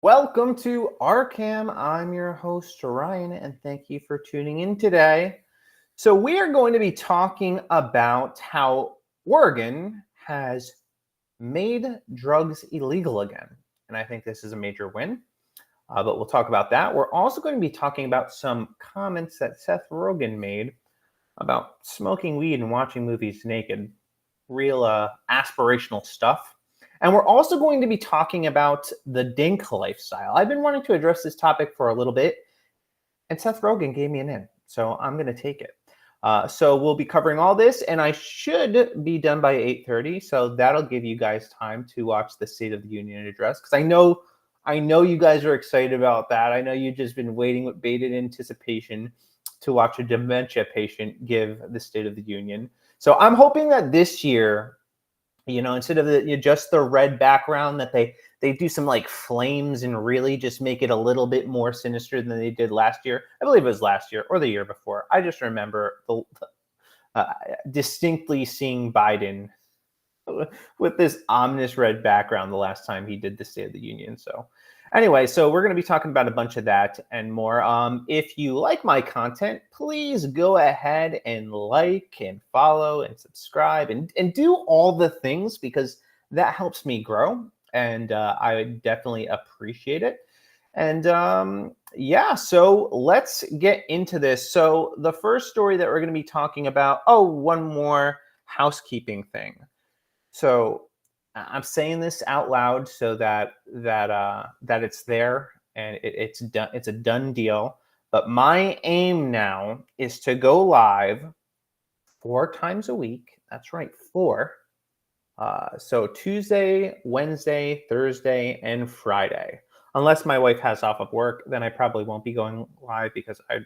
Welcome to Arkham. I'm your host, Ryan, and thank you for tuning in today. So, we are going to be talking about how Oregon has made drugs illegal again. And I think this is a major win, but we'll talk about that. We're also going to be talking about some comments that Seth Rogan made about smoking weed and watching movies naked. Real aspirational stuff. And we're also going to be talking about the DINK lifestyle. I've been wanting to address this topic for a little bit, and Seth Rogan gave me an in, so I'm going to take it. So we'll be covering all this, and I should be done by 8:30, so that'll give you guys time to watch the State of the Union address, because I know you guys are excited about that. I know you've just been waiting with bated anticipation to watch a dementia patient give the State of the Union. So I'm hoping that this year, instead of just the red background, that they do some like flames and really just make it a little bit more sinister than they did last year. I believe it was last year or the year before. I just remember distinctly seeing Biden with this ominous red background the last time he did the State of the Union. So anyway, so we're going to be talking about a bunch of that and more. If you like my content, please go ahead and like and follow and subscribe and do all the things, because that helps me grow, and I would definitely appreciate it. And so let's get into this. So the first story that we're going to be talking about, one more housekeeping thing. So I'm saying this out loud so that it's there and it's done. It's a done deal. But my aim now is to go live 4 times a week. That's right, 4. So Tuesday, Wednesday, Thursday, and Friday. Unless my wife has off of work, then I probably won't be going live, because I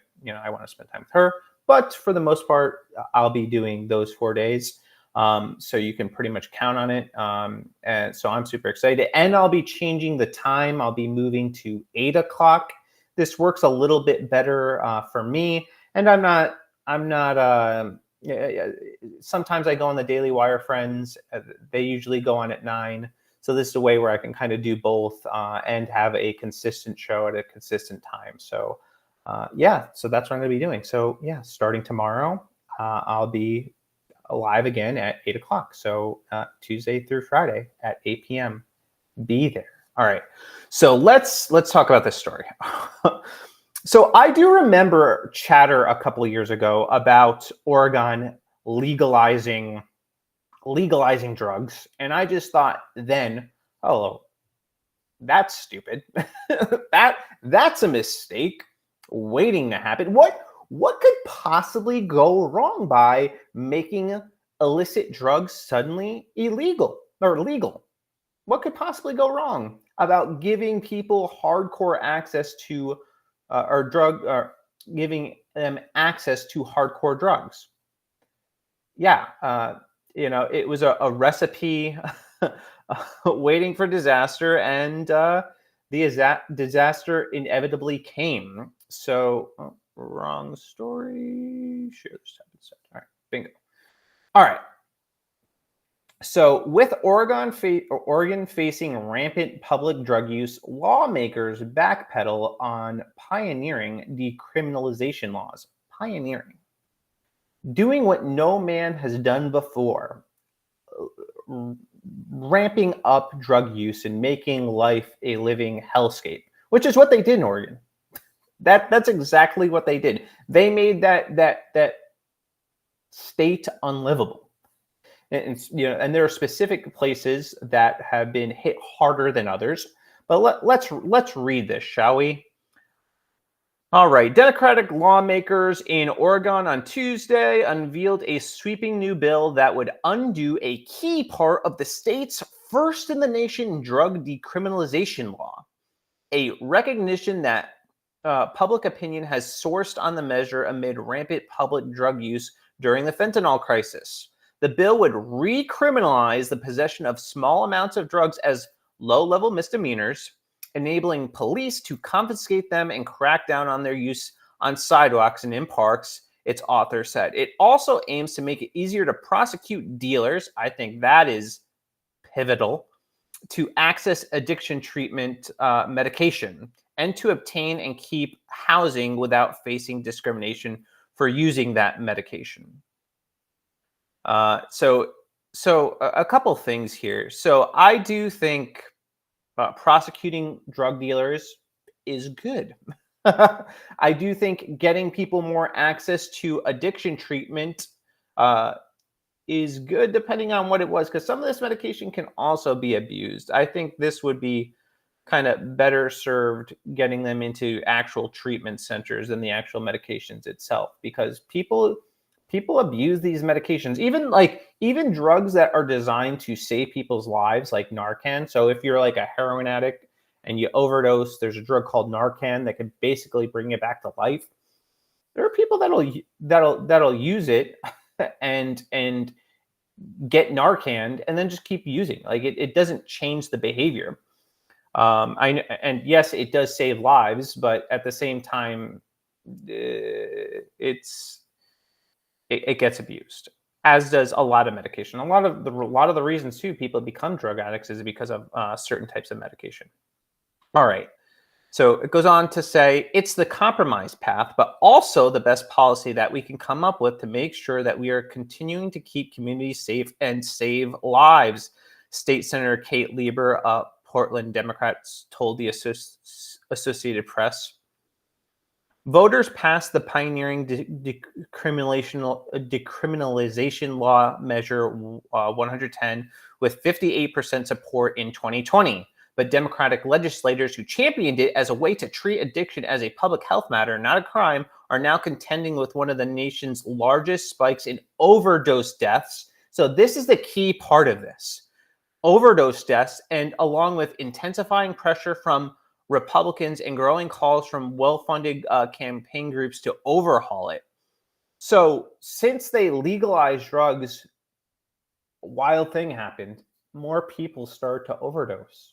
want to spend time with her. But for the most part, I'll be doing those 4 days. So you can pretty much count on it. And so I'm super excited, and I'll be changing the time. I'll be moving to 8 o'clock. This works a little bit better for me. And I'm not, sometimes I go on the Daily Wire Friends. They usually go on at 9. So this is a way where I can kind of do both and have a consistent show at a consistent time. So so that's what I'm going to be doing. So starting tomorrow, I'll be live again at 8 o'clock. So Tuesday through Friday at 8 p.m. Be there. All right. So let's talk about this story. So I do remember chatter a couple of years ago about Oregon legalizing drugs, and I just thought then, that's stupid. That's a mistake waiting to happen. What could possibly go wrong by making illicit drugs suddenly illegal or legal? What could possibly go wrong about giving people hardcore access to giving them access to hardcore drugs? It was a recipe waiting for disaster, and the disaster inevitably came. So, wrong story. Share this tab instead. All right, bingo. All right. So with Oregon facing rampant public drug use, lawmakers backpedal on pioneering decriminalization laws. Pioneering. Doing what no man has done before. Ramping up drug use and making life a living hellscape, which is what they did in Oregon. That's exactly what they did. They made that state unlivable. And there are specific places that have been hit harder than others. But let's read this, shall we? All right. Democratic lawmakers in Oregon on Tuesday unveiled a sweeping new bill that would undo a key part of the state's first-in-the-nation drug decriminalization law, a recognition that public opinion has sourced on the measure amid rampant public drug use during the fentanyl crisis. The bill would recriminalize the possession of small amounts of drugs as low-level misdemeanors, enabling police to confiscate them and crack down on their use on sidewalks and in parks, its author said. It also aims to make it easier to prosecute dealers. I think that is pivotal. to access addiction treatment medication and to obtain and keep housing without facing discrimination for using that medication. So a couple things here. So I do think prosecuting drug dealers is good. I do think getting people more access to addiction treatment is good, depending on what it was, because some of this medication can also be abused. I think this would be kind of better served getting them into actual treatment centers than the actual medications itself, because people abuse these medications, even drugs that are designed to save people's lives, like Narcan. So if you're like a heroin addict and you overdose, there's a drug called Narcan that can basically bring you back to life. There are people that'll use it and get Narcan and then just keep using. Like it doesn't change the behavior. And yes, it does save lives, but at the same time, it gets abused, as does a lot of medication. A lot of the reasons too people become drug addicts is because of certain types of medication. All right. So it goes on to say it's the compromise path, but also the best policy that we can come up with to make sure that we are continuing to keep communities safe and save lives. State Senator Kate Lieber, Portland Democrats, told the Associated Press. Voters passed the pioneering decriminalization law measure 110 with 58% support in 2020. But Democratic legislators who championed it as a way to treat addiction as a public health matter, not a crime, are now contending with one of the nation's largest spikes in overdose deaths. So this is the key part of this. Overdose deaths, and along with intensifying pressure from Republicans and growing calls from well-funded campaign groups to overhaul it. So since they legalized drugs, a wild thing happened. More people start to overdose.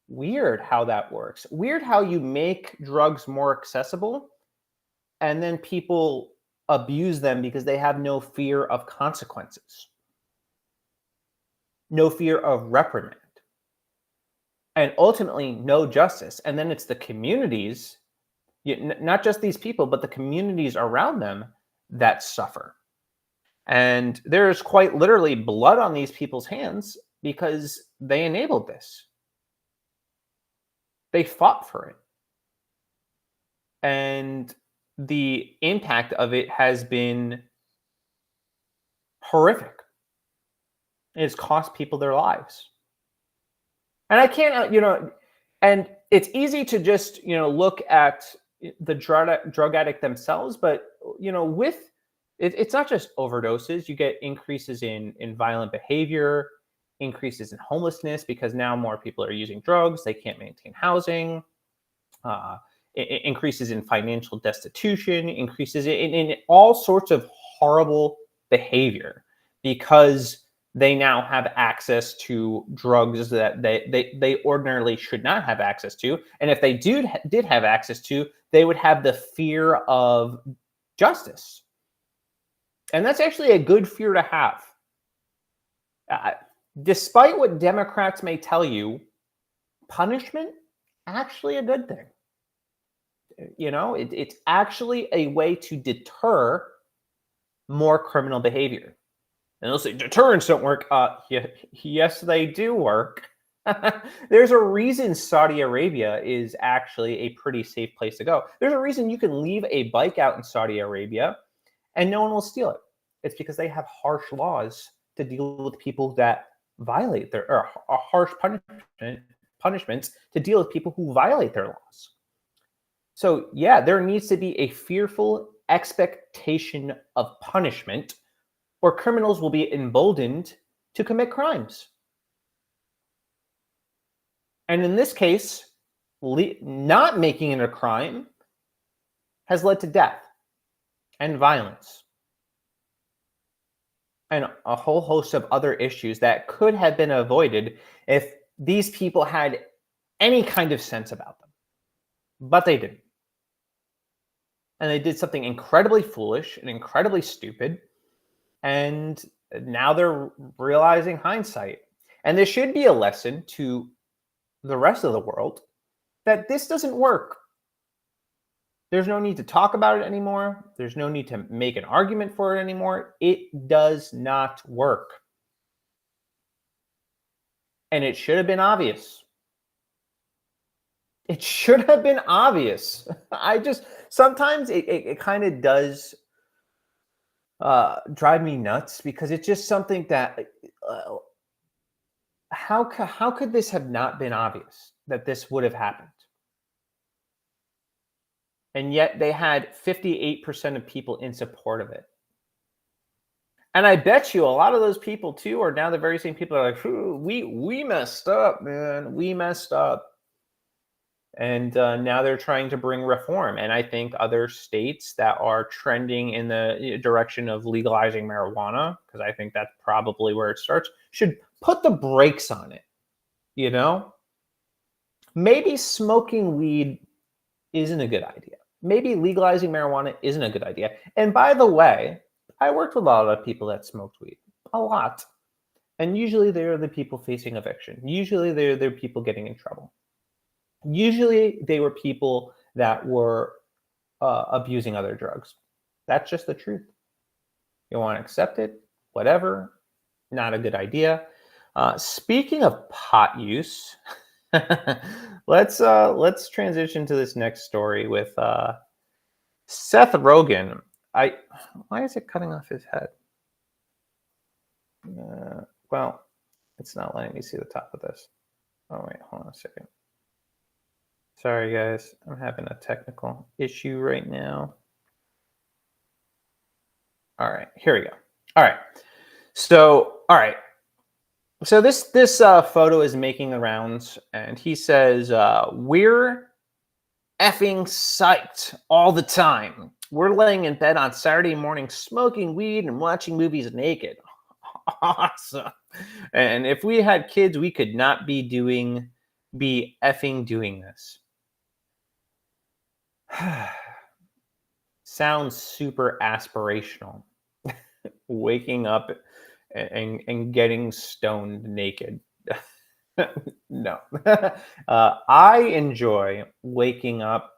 Weird how that works. Weird how you make drugs more accessible and then people abuse them because they have no fear of consequences, no fear of reprimand, and ultimately no justice. And then it's the communities, not just these people, but the communities around them that suffer. And there's quite literally blood on these people's hands because they enabled this. They fought for it. And the impact of it has been horrific. It's cost people their lives. And I can't, and it's easy to just, look at the drug addict themselves, but, with it's not just overdoses. You get increases in violent behavior, increases in homelessness because now more people are using drugs. They can't maintain housing, increases in financial destitution, increases in all sorts of horrible behavior because they now have access to drugs that they ordinarily should not have access to. And if they did have access to, they would have the fear of justice. And that's actually a good fear to have. Despite what Democrats may tell you, punishment, actually a good thing. It's actually a way to deter more criminal behavior. And they'll say, deterrents don't work. Yes, they do work. There's a reason Saudi Arabia is actually a pretty safe place to go. There's a reason you can leave a bike out in Saudi Arabia and no one will steal it. It's because they have harsh laws to deal with people that violate or harsh punishments to deal with people who violate their laws. So yeah, there needs to be a fearful expectation of punishment, or criminals will be emboldened to commit crimes. And in this case, not making it a crime has led to death and violence and a whole host of other issues that could have been avoided if these people had any kind of sense about them. But they didn't. And they did something incredibly foolish and incredibly stupid. And now they're realizing hindsight. And this should be a lesson to the rest of the world that this doesn't work. There's no need to talk about it anymore. There's no need to make an argument for it anymore. It does not work. And it should have been obvious. It should have been obvious. Sometimes it kind of does drive me nuts, because it's just something that, how could this have not been obvious that this would have happened? And yet they had 58% of people in support of it. And I bet you a lot of those people too are now the very same people that are like, we messed up, man. We messed up. And now they're trying to bring reform. And I think other states that are trending in the direction of legalizing marijuana, because I think that's probably where it starts, should put the brakes on it. You know, maybe smoking weed isn't a good idea. Maybe legalizing marijuana isn't a good idea. And by the way, I worked with a lot of people that smoked weed, a lot. And usually they're the people facing eviction. Usually they're people getting in trouble. Usually they were people that were abusing other drugs. That's just the truth. You want to accept it, whatever, not a good idea. Speaking of pot use, let's transition to this next story with Seth Rogan. Why is it cutting off his head? Well, it's not letting me see the top of this. Oh wait, hold on a second. Sorry guys, I'm having a technical issue right now. All right, here we go. All right. So this photo is making the rounds, and he says, we're effing psyched all the time. We're laying in bed on Saturday morning smoking weed and watching movies naked. Awesome. And if we had kids, we could not be effing doing this. Sounds super aspirational. Waking up and getting stoned naked. No. I enjoy waking up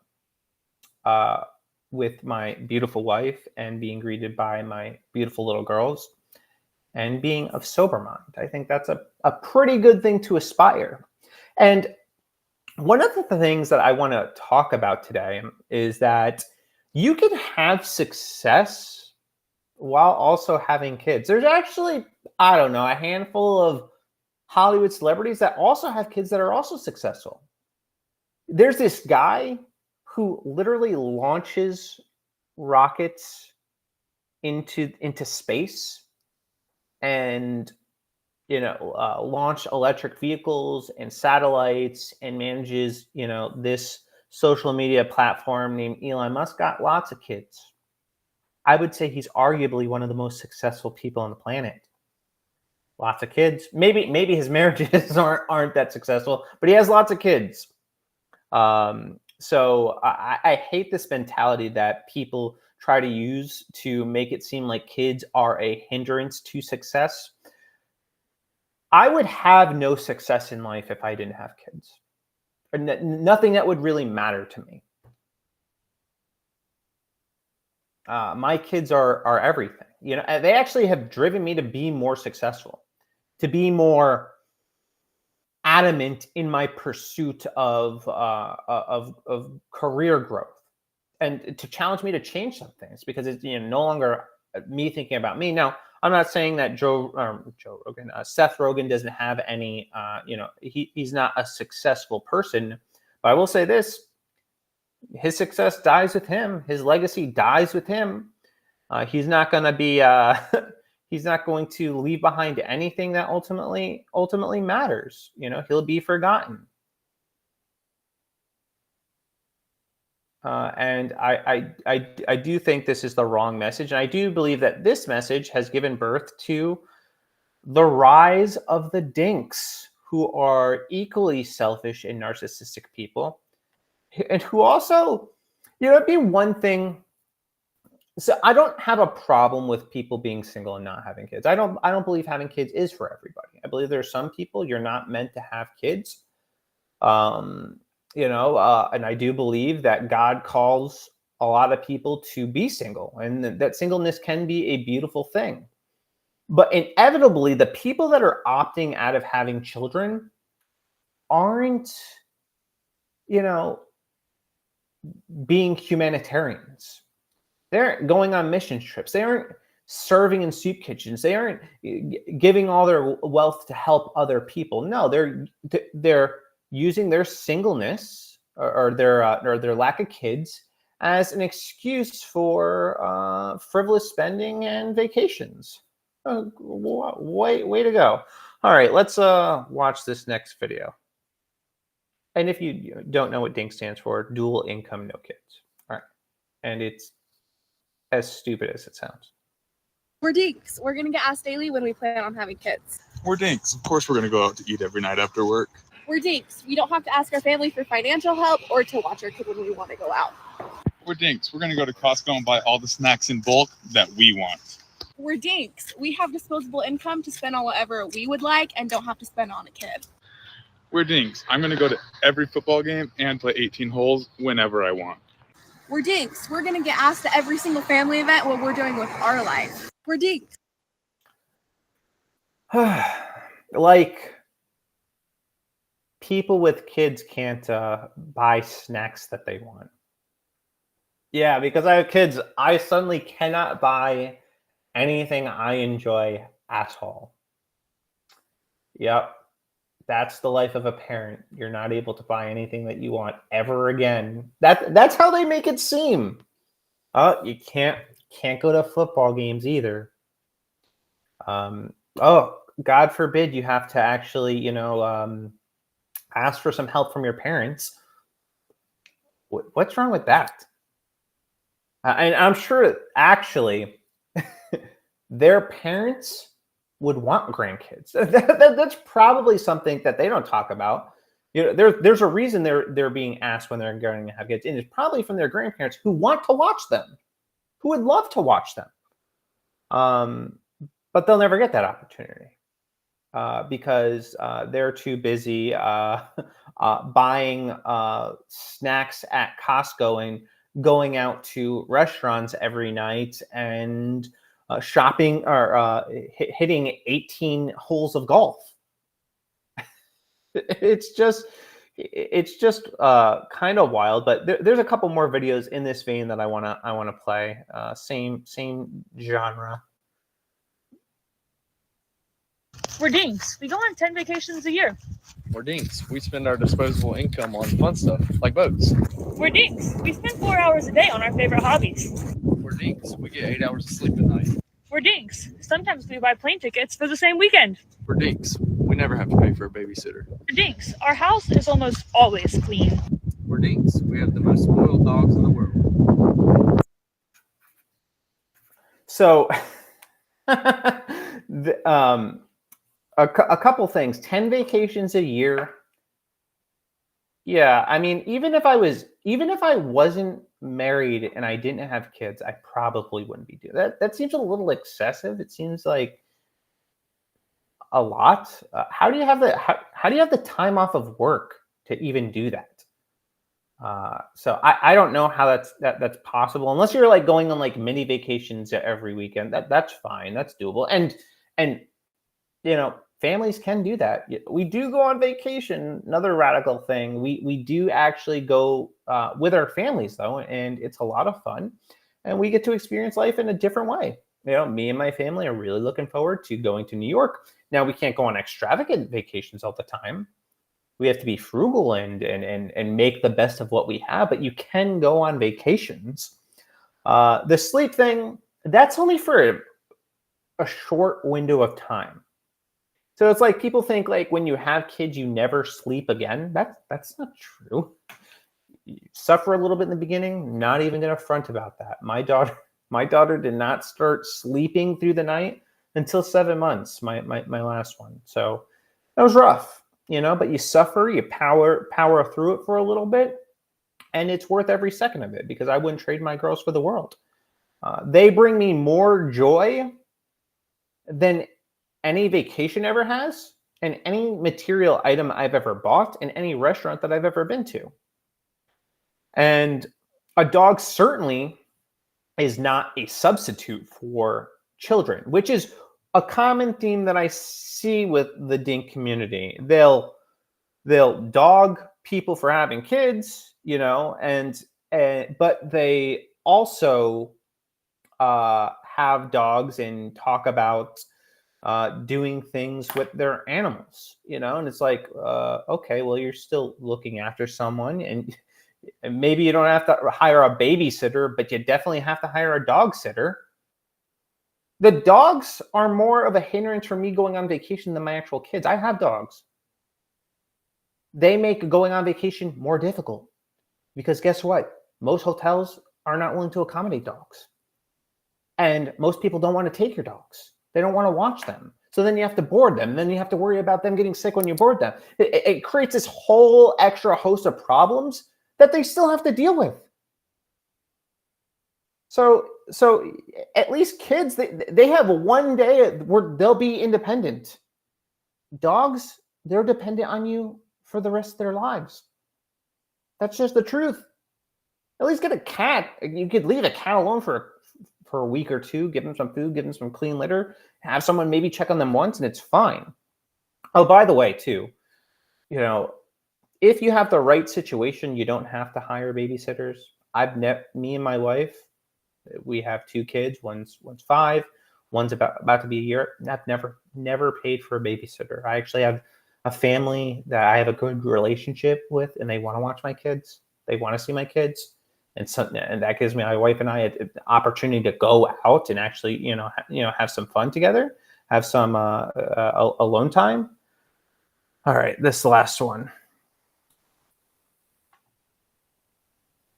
with my beautiful wife and being greeted by my beautiful little girls and being of sober mind. I think that's a pretty good thing to aspire. And one of the things that I want to talk about today is that you can have success while also having kids. There's actually, I don't know, a handful of Hollywood celebrities that also have kids that are also successful. There's this guy who literally launches rockets into space and launch electric vehicles and satellites and manages this social media platform named Elon Musk. Got lots of kids. I would say he's arguably one of the most successful people on the planet. Lots of kids. Maybe his marriages aren't that successful, but he has lots of kids. So I hate this mentality that people try to use to make it seem like kids are a hindrance to success. I would have no success in life if I didn't have kids. Nothing that would really matter to me. My kids are everything. They actually have driven me to be more successful, to be more adamant in my pursuit of career growth, and to challenge me to change some things, because it's no longer me thinking about me. Now, I'm not saying that Seth Rogan doesn't have any, he's not a successful person, but I will say this: his success dies with him. His legacy dies with him. He's not going to be, he's not going to leave behind anything that ultimately matters. He'll be forgotten. And I do think this is the wrong message. And I do believe that this message has given birth to the rise of the DINKS, who are equally selfish and narcissistic people, and who also, it'd be one thing So I don't have a problem with people being single and not having kids. I don't believe having kids is for everybody. I believe there are some people you're not meant to have kids. Um, and I do believe that God calls a lot of people to be single, and that singleness can be a beautiful thing. But inevitably, the people that are opting out of having children aren't, you know, being humanitarians. They aren't going on mission trips. They aren't serving in soup kitchens. They aren't giving all their wealth to help other people. No, they're using their singleness or their lack of kids as an excuse for frivolous spending and vacations. Way to go. All right, let's watch this next video. And if you don't know what DINK stands for, dual income, no kids. All right, and it's as stupid as it sounds. We're dinks. We're gonna get asked daily when we plan on having kids. We're dinks. Of course we're gonna go out to eat every night after work. We're dinks. We don't have to ask our family for financial help or to watch our kid when we want to go out. We're dinks. We're gonna go to Costco and buy all the snacks in bulk that we want. We're dinks. We have disposable income to spend on whatever we would like and don't have to spend on a kid. We're dinks. I'm gonna go to every football game and play 18 holes whenever I want. We're dinks. We're gonna get asked to every single family event what we're doing with our life. We're dinks. Like, people with kids can't buy snacks that they want. Yeah, because I have kids, I suddenly cannot buy anything I enjoy at all. Yep, that's the life of a parent. You're not able to buy anything that you want ever again. That's how they make it seem. Oh, you can't go to football games either. Oh, God forbid you have to actually, ask for some help from your parents. What's wrong with that? And I'm sure actually their parents would want grandkids. That's probably something that they don't talk about. There's a reason they're being asked when they're going to have kids, and it's probably from their grandparents who want to watch them, who would love to watch them. But they'll never get that opportunity because they're too busy buying snacks at Costco and going out to restaurants every night and shopping or hitting 18 holes of golf. It's just kind of wild. But there's a couple more videos in this vein that I wanna play. Same genre. We're dinks. We go on 10 vacations a year. We're dinks. We spend our disposable income on fun stuff, like boats. We're dinks. We spend 4 hours a day on our favorite hobbies. We're dinks. We get 8 hours of sleep at night. We're dinks. Sometimes we buy plane tickets for the same weekend. We're dinks. We never have to pay for a babysitter. We're dinks. Our house is almost always clean. We're dinks. We have the most spoiled dogs in the world. So, a couple things. 10 vacations a year. Yeah, I mean, even if I wasn't married and I didn't have kids, I probably wouldn't be doing that. That seems a little excessive. It seems like a lot. How do you have the time off of work to even do that? So I don't know how that's possible unless you're like going on like mini vacations every weekend. That's fine. That's doable. And families can do that. We do go on vacation. Another radical thing. We do actually go with our families though, and it's a lot of fun, and we get to experience life in a different way. Me and my family are really looking forward to going to New York. Now we can't go on extravagant vacations all the time. We have to be frugal and make the best of what we have, but you can go on vacations. The sleep thing, that's only for a short window of time. So it's like people think like when you have kids, you never sleep again. That's not true. You suffer a little bit in the beginning, not even gonna front about that. My daughter did not start sleeping through the night until 7 months, my last one. So that was rough, but you suffer, you power through it for a little bit, and it's worth every second of it because I wouldn't trade my girls for the world. They bring me more joy than any vacation ever has, and any material item I've ever bought, and any restaurant that I've ever been to. And a dog certainly is not a substitute for children, which is a common theme that I see with the DINK community. They'll dog people for having kids, and but they also have dogs and talk about doing things with their animals, and it's like, okay, well, you're still looking after someone, and maybe you don't have to hire a babysitter, but you definitely have to hire a dog sitter. The dogs are more of a hindrance for me going on vacation than my actual kids. I have dogs. They make going on vacation more difficult because guess what? Most hotels are not willing to accommodate dogs. And most people don't want to take your dogs. They don't want to watch them. So then you have to board them. Then you have to worry about them getting sick when you board them. It creates this whole extra host of problems that they still have to deal with. So at least kids, they have one day where they'll be independent. Dogs, they're dependent on you for the rest of their lives. That's just the truth. At least get a cat. You could leave a cat alone for a week or two, give them some food, give them some clean litter, have someone maybe check on them once, and it's fine. Oh, by the way, too, if you have the right situation, you don't have to hire babysitters. Me and my wife, we have 2 kids. One's 5, one's about to be a year. I've never paid for a babysitter. I actually have a family that I have a good relationship with, and they want to watch my kids. They want to see my kids. And that gives my wife and I an opportunity to go out and actually, have some fun together, have some alone time. All right, this last one.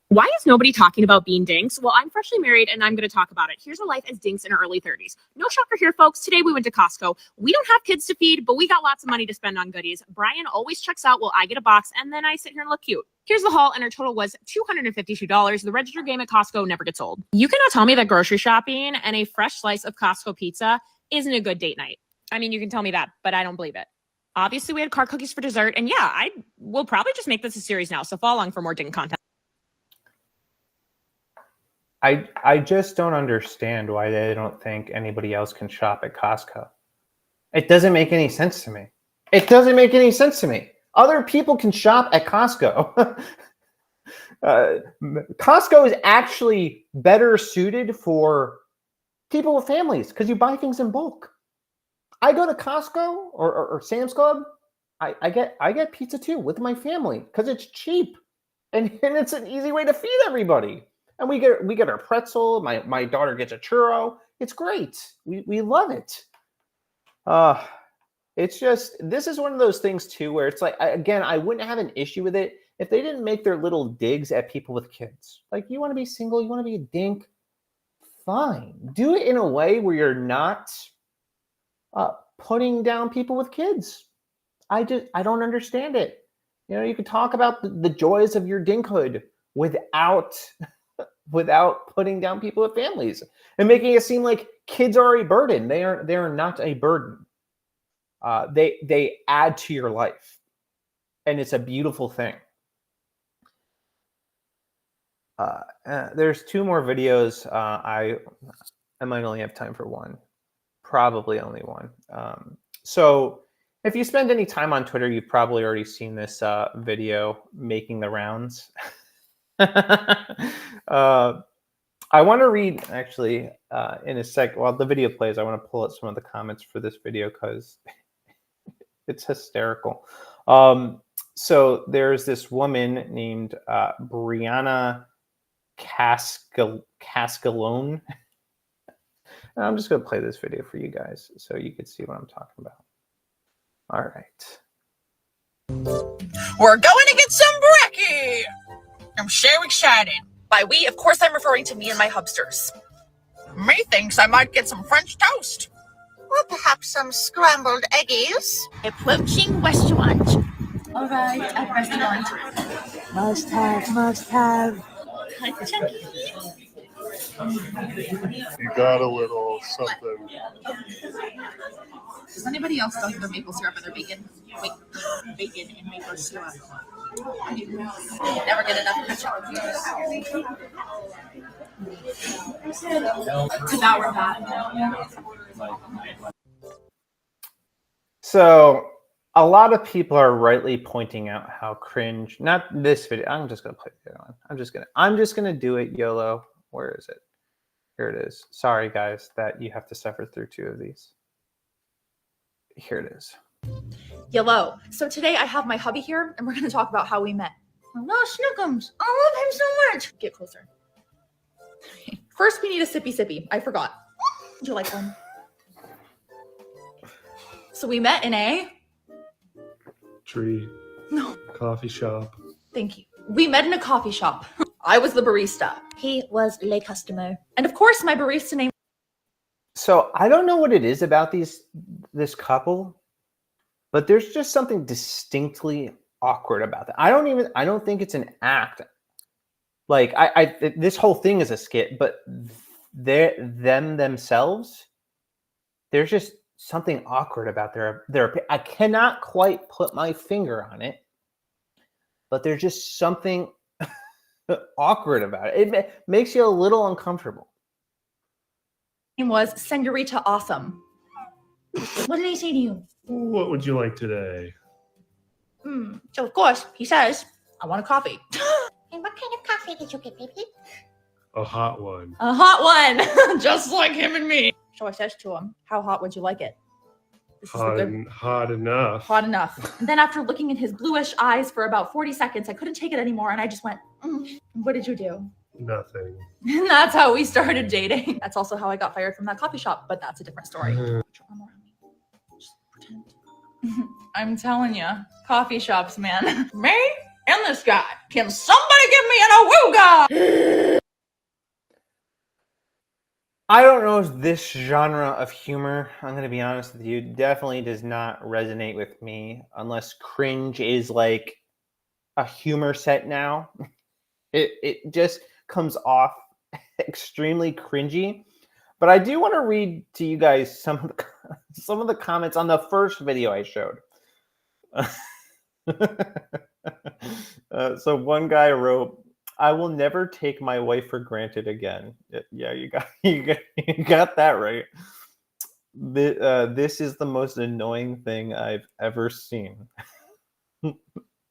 Why is nobody talking about being dinks? Well, I'm freshly married and I'm going to talk about it. Here's a life as dinks in our early 30s. No shocker here, folks. Today we went to Costco. We don't have kids to feed, but we got lots of money to spend on goodies. Brian always checks out while I get a box, and then I sit here and look cute. Here's the haul, and our total was $252. The register game at Costco never gets old. You cannot tell me that grocery shopping and a fresh slice of Costco pizza isn't a good date night. I mean, you can tell me that, but I don't believe it. Obviously, we had car cookies for dessert, and yeah, I will probably just make this a series now, so follow along for more dink content. I just don't understand why they don't think anybody else can shop at Costco. It doesn't make any sense to me. It doesn't make any sense to me. Other people can shop at Costco. Costco is actually better suited for people with families because you buy things in bulk. I go to Costco or Sam's Club. I get pizza too with my family because it's cheap and it's an easy way to feed everybody. And we get our pretzel. My daughter gets a churro. It's great. We love it. It's just, this is one of those things too where it's like, again, I wouldn't have an issue with it if they didn't make their little digs at people with kids. Like, you want to be single, you want to be a dink, fine. Do it in a way where you're not putting down people with kids. I don't understand it. You can talk about the joys of your dinkhood without putting down people with families and making it seem like kids are a burden. They are not a burden. They add to your life, and it's a beautiful thing. There's 2 more videos. I might only have time for one, probably only one. So if you spend any time on Twitter, you've probably already seen this video making the rounds. I want to read, actually, in a sec, while the video plays, I want to pull out some of the comments for this video because it's hysterical. So there's this woman named Brianna Cascalone. And I'm just going to play this video for you guys so you can see what I'm talking about. All right. We're going to get some brekkie. I'm so excited. By we, of course, I'm referring to me and my hubsters. Methinks I might get some French toast. Or perhaps some scrambled eggies. Approaching restaurant. All right, at restaurant. Must have. Cut chunky. You got a little something. Does anybody else don't give maple syrup in their bacon? Wait, bacon and maple syrup. Never get enough ketchup. Devour that. So a lot of people are rightly pointing out how cringe, not this video. I'm just going to play the other one. I'm just going to do it YOLO. Where is it? Here it is. Sorry guys that you have to suffer through 2 of these. Here it is. Yellow. So today I have my hubby here and we're going to talk about how we met. Hello, Snookums. I love him so much. Get closer. First, we need a sippy. I forgot. Would you like one? So we met in a... Tree. No. Coffee shop. Thank you. We met in a coffee shop. I was the barista. He was le customer. And of course, my barista name... So I don't know what it is about this couple, but there's just something distinctly awkward about that. I don't think it's an act. Like this whole thing is a skit, but themselves, there's just something awkward about their I cannot quite put my finger on it, but there's just something awkward about it. It makes you a little uncomfortable. Name was Senorita Awesome. What did he say to you? What would you like today? So of course, he says, I want a coffee. And what kind of coffee did you get, baby? A hot one. A hot one, just like him and me. So I says to him, how hot would you like it? This Hot enough. Hot enough. And then after looking in his bluish eyes for about 40 seconds, I couldn't take it anymore. And I just went, What did you do? Nothing. And that's how we started dating. That's also how I got fired from that coffee shop, but that's a different story. Just pretend. I'm telling you, coffee shops, man. Me and this guy. Can somebody give me an awooga? I don't know if this genre of humor, I'm going to be honest with you, definitely does not resonate with me unless cringe is like a humor set now. It just comes off extremely cringy. But I do want to read to you guys some of the comments on the first video I showed. So one guy wrote, I will never take my wife for granted again. Yeah, you got that right. This is the most annoying thing I've ever seen.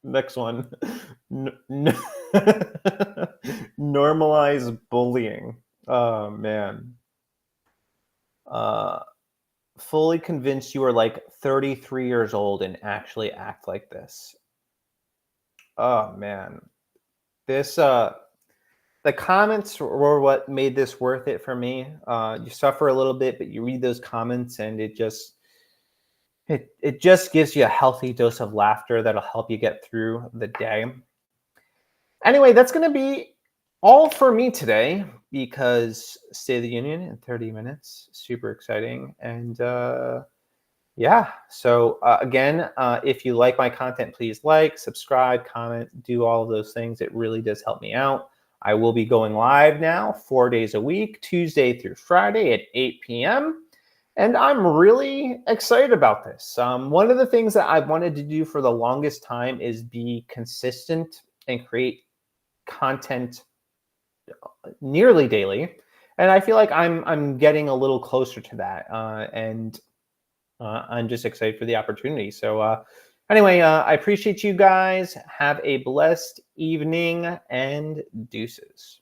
Next one. Normalize bullying. Oh, man. Fully convinced you are like 33 years old and actually act like this. Oh, man. This the comments were what made this worth it for me. You suffer a little bit, but you read those comments and it just gives you a healthy dose of laughter that'll help you get through the day. Anyway, that's going to be all for me today because State of the Union in 30 minutes. Super exciting. And yeah, so again, if you like my content, please like, subscribe, comment, do all of those things. It really does help me out. I will be going live now 4 days a week, Tuesday through Friday at 8 p.m. And I'm really excited about this. One of the things that I've wanted to do for the longest time is be consistent and create content nearly daily. And I feel like I'm getting a little closer to that. And I'm just excited for the opportunity. So anyway, I appreciate you guys. Have a blessed evening and deuces.